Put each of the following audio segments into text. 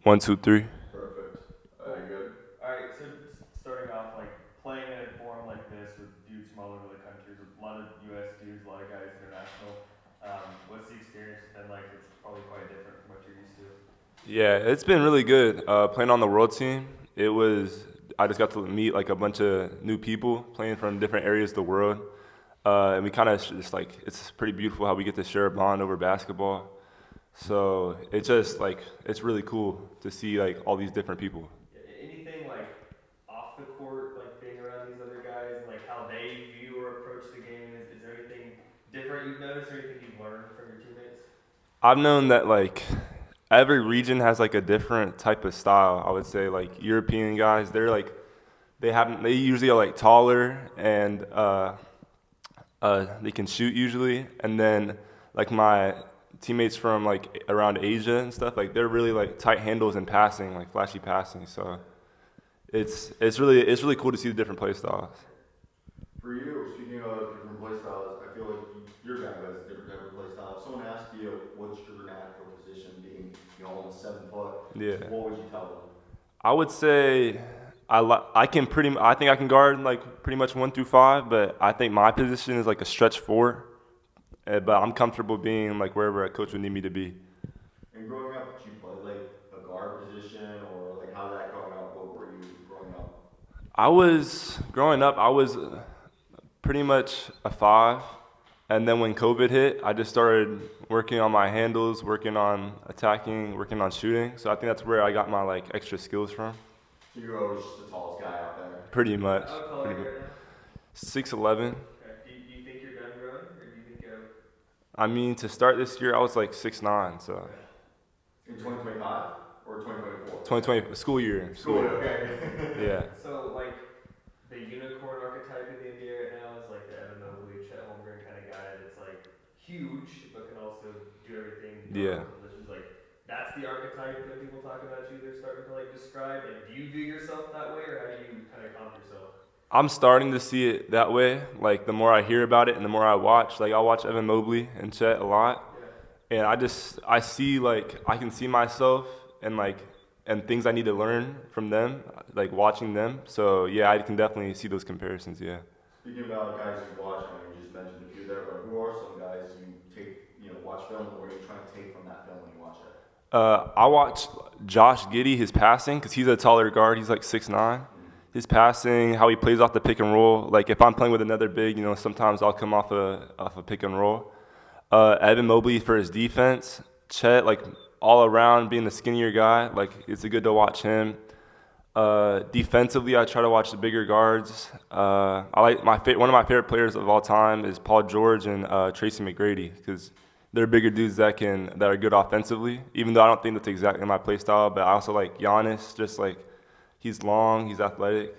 1, 2, 3. Perfect. Cool. Good. All right, so starting off, like playing in a forum like this with dudes from all over the country, with a lot of U.S. dudes, a lot of guys international. What's the experience been like? It's probably quite different from what you're used to. Yeah, it's been really good. Playing on the world team, I just got to meet like a bunch of new people playing from different areas of the world. And we kind of just like, it's pretty beautiful how we get to share a bond over basketball. So it's just like, it's really cool to see like all these different people. Anything like off the court, like being around these other guys, and like how they view or approach the game? Is there anything different you've noticed, or anything you've learned from your teammates? I've known that like every region has like a different type of style. I would say like European guys, they usually are like taller and they can shoot usually, and then like my teammates from like around Asia and stuff, like they're really like tight handles and passing, like flashy passing. So it's really cool to see the different play styles. For you, speaking of different play styles, I feel like your guy has a different type of play style. If someone asked you what's your natural position, being almost 7 foot, Yeah, what would you tell them? I would say I think I can guard like pretty much 1 through 5, but I think my position is like a stretch 4. But I'm comfortable being like wherever a coach would need me to be. And growing up, did you play like a guard position, or like how did that growing up? What were you growing up? Growing up, I was pretty much a 5. And then when COVID hit, I just started working on my handles, working on attacking, working on shooting. So I think that's where I got my like extra skills from. So you were always just the tallest guy out there. Pretty much. How tall are Pretty you much. right now? 6'11". Okay. Do you think you're done growing, or do you think you're I mean, to start this year, I was like 6'9". So In 2025 or 2024? 2020 school year. School, okay. Yeah. so like the unicorn archetype in the NBA right now is like the Evan Mobley, Chet Holmgren kind of guy that's like huge but can also do everything. Yeah. Positions. Like that's the archetype that people talk about you. They're starting to like describe. Like, do you view yourself that way, or how do you kind of comp yourself? I'm starting to see it that way. Like the more I hear about it and the more I watch, like I watch Evan Mobley and Chet a lot, and I see like I can see myself and things I need to learn from them, like watching them. So yeah, I can definitely see those comparisons. Yeah. Speaking about guys you watch, I mean, you just mentioned a few there, but who are some guys you watch film, or are you trying to take from that film when you watch it? I watch Josh Giddey, his passing, because he's a taller guard. He's like 6'9". His passing, how he plays off the pick and roll. Like if I'm playing with another big, sometimes I'll come off a pick and roll. Evan Mobley for his defense. Chet, like all around being the skinnier guy. Like it's good to watch him. Defensively, I try to watch the bigger guards. I like one of my favorite players of all time is Paul George and Tracy McGrady, because they're bigger dudes that are good offensively. Even though I don't think that's exactly my play style, but I also like Giannis. Just like he's long, he's athletic,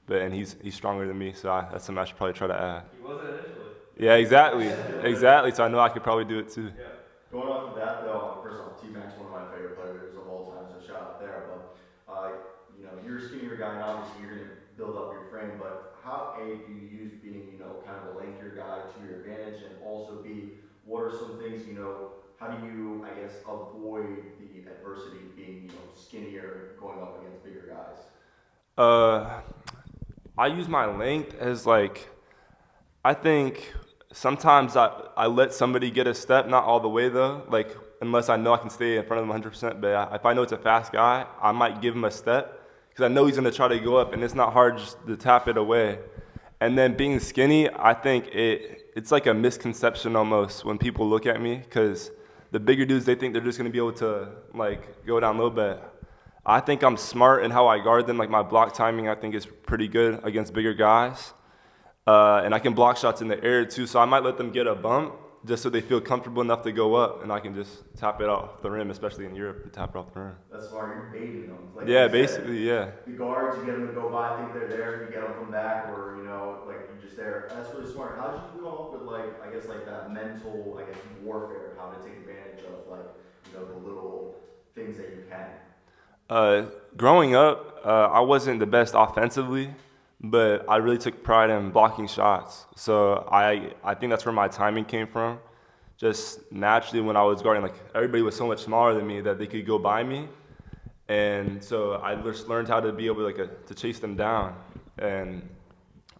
and he's stronger than me. So that's something I should probably try to add. He wasn't initially. Yeah, exactly. So I know I could probably do it too. Yeah. Going off of that, though, first off, T-Mac's one of my favorite players of all time, so shout out there. But you're a skinnier guy, and obviously you're going to build up your frame. But how do you use being kind of a lankier guy to your advantage, and also B, what are some things how do you, I guess, avoid the adversity of being skinnier going up against bigger guys? I use my length as like, I think sometimes I let somebody get a step, not all the way though, like unless I know I can stay in front of them 100%. But if I know it's a fast guy, I might give him a step because I know he's going to try to go up, and it's not hard just to tap it away. And then being skinny, I think it's like a misconception almost when people look at me, because the bigger dudes, they think they're just going to be able to like go down low, but I think I'm smart in how I guard them. Like my block timing, I think is pretty good against bigger guys. And I can block shots in the air too, so I might let them get a bump just so they feel comfortable enough to go up, and I can just tap it off the rim, especially in Europe, you tap it off the rim. That's smart. You're baiting them. Like Yeah, you said, basically, yeah. the guards, you get them to go by, think they're there, you get them from back, or like you're just there. That's really smart. How did you come up with that mental, warfare? How to take advantage of the little things that you can? Growing up, I wasn't the best offensively, but I really took pride in blocking shots. So I think that's where my timing came from. Just naturally when I was guarding, like everybody was so much smaller than me that they could go by me. And so I just learned how to be able to chase them down, and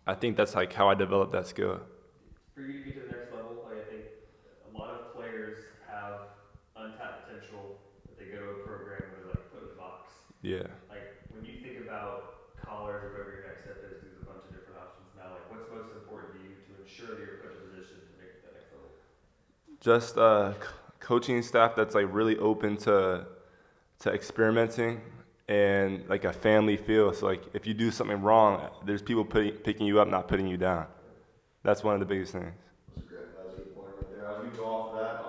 I think that's like how I developed that skill. For you to get to the next level, like I think a lot of players have untapped potential that they go to a program where they're like put in a box. Yeah. Like when you think about college or whatever your next step is, there's a bunch of different options now. Like what's most important to you to ensure that you're put in a position to make it to the next level? Just coaching staff that's like really open to experimenting, and like a family feel. So like if you do something wrong, there's people picking you up, not putting you down. That's one of the biggest things. That's great. That was a good point right there. I was going to go off of that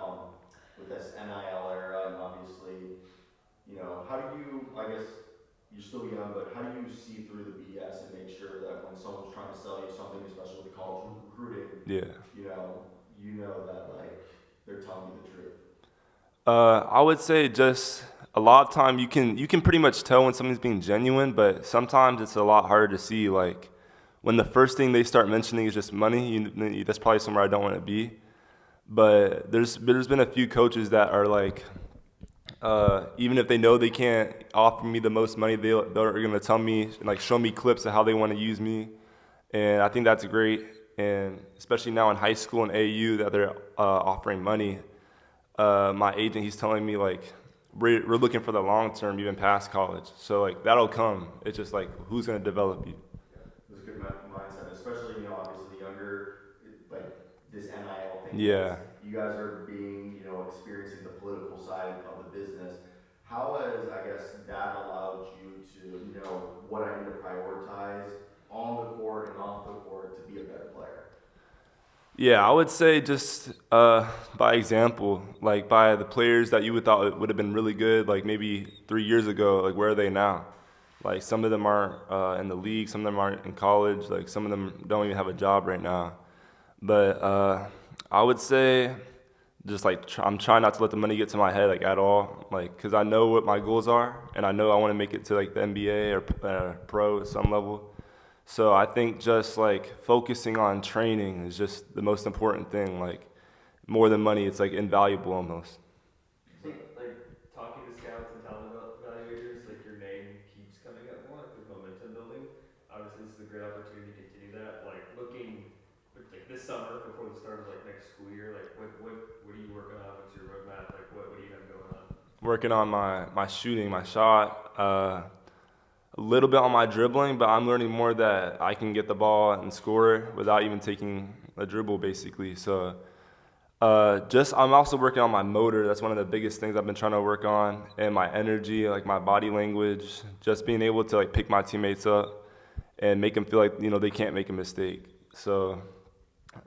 with this NIL era, and obviously, how do you, I guess, you're still young, but how do you see through the BS and make sure that when someone's trying to sell you something, especially with college recruiting, Yeah. you know that like they're telling you the truth? I would say just a lot of time you can pretty much tell when something's being genuine, but sometimes it's a lot harder to see. Like when the first thing they start mentioning is just money, that's probably somewhere I don't want to be. But there's been a few coaches that are like, even if they know they can't offer me the most money, they're going to tell me, like show me clips of how they want to use me, and I think that's great. And especially now in high school and AU that they're offering money. My agent, he's telling me like we're looking for the long term, even past college. So like that'll come. It's just like who's going to develop you. It was a good mindset, especially obviously younger, like this NIL thing. Yeah. You guys are being experiencing the political side of the business. How has I guess that allowed you to know what I need to prioritize on the court and off the court to be a better player? Yeah, I would say just by example, like by the players that you would thought would have been really good, like maybe 3 years ago, like where are they now? Like some of them aren't in the league, some of them aren't in college, like some of them don't even have a job right now. But I would say just like I'm trying not to let the money get to my head like at all, like because I know what my goals are, and I know I want to make it to like the NBA or pro at some level. So I think just like focusing on training is just the most important thing. Like more than money, it's like invaluable almost. So, like talking to scouts and talent evaluators, like your name keeps coming up more, like with momentum building. Obviously, this is a great opportunity to continue that. Like looking, like this summer before the start of like next school year, like what are you working on? What's your roadmap? Like what do you have going on? Working on my shooting, my shot. A little bit on my dribbling, but I'm learning more that I can get the ball and score without even taking a dribble, basically. So I'm also working on my motor. That's one of the biggest things I've been trying to work on, and my energy, like my body language, just being able to like pick my teammates up and make them feel like they can't make a mistake. So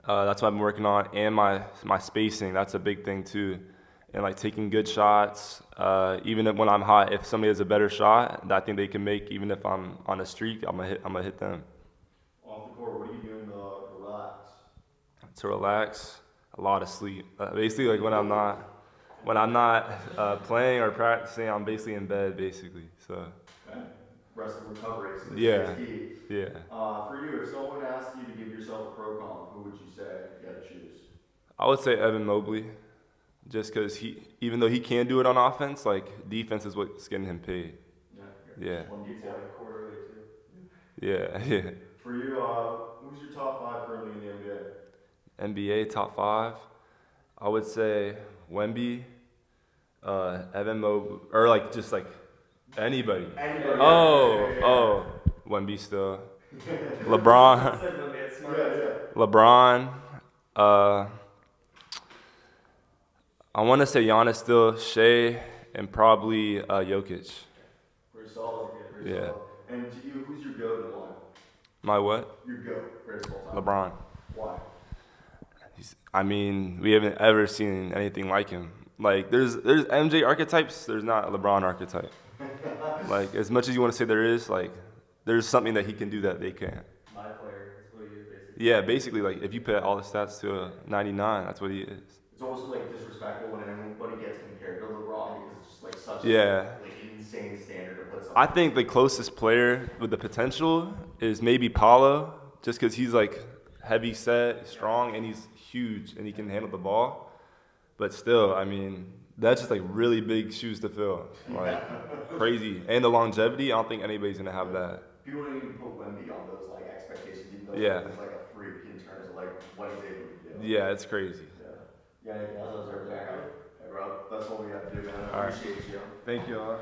that's what I've been working on, and my spacing. That's a big thing too. And like taking good shots, even when I'm hot, if somebody has a better shot that I think they can make, even if I'm on a streak, I'm gonna hit them. Off the court, what are you doing to relax? To relax, a lot of sleep. Basically, like when I'm not playing or practicing, I'm basically in bed, basically. So. Okay. Rest and recovery is Yeah. key. Yeah. For you, if someone asked you to give yourself a pro comp, who would you say if you had to choose? I would say Evan Mobley. Just because even though he can do it on offense, like defense is what's getting him paid. Yeah. One You before. tell the quarter early too. Yeah. For you, who's your top 5 currently in the NBA? NBA top 5, I would say Wemby, Evan Mobley, or like just like anybody. Anybody. Oh, Wemby still. LeBron. LeBron. I want to say Giannis still, Shea, and probably Jokic. Pretty solid. Pretty Yeah. solid. And to you, who's your GOAT and why? My what? Your GOAT, greatest of all time. LeBron. Why? We haven't ever seen anything like him. Like there's MJ archetypes, there's not a LeBron archetype. Like as much as you want to say there is, like there's something that he can do that they can't. My player, that's what he is basically. Yeah, basically like if you put all the stats to a 99, that's what he is. It's almost like disrespectful when anybody gets compared to LeBron because it's just like such an insane standard to put something. I think the closest player with the potential is maybe Paulo, just because he's like heavy set, strong, and he's huge and he can handle the ball. But still, I mean, That's just like really big shoes to fill, like crazy. And the longevity, I don't think anybody's gonna have that. People don't even put Wemby on those like expectations, even though Yeah. he's like a freak in terms of like what he's able to do. Yeah, it's crazy. Yeah. Yeah, anything else? Hey, bro, that's all we got to do, man. I All right. appreciate you. Thank you all.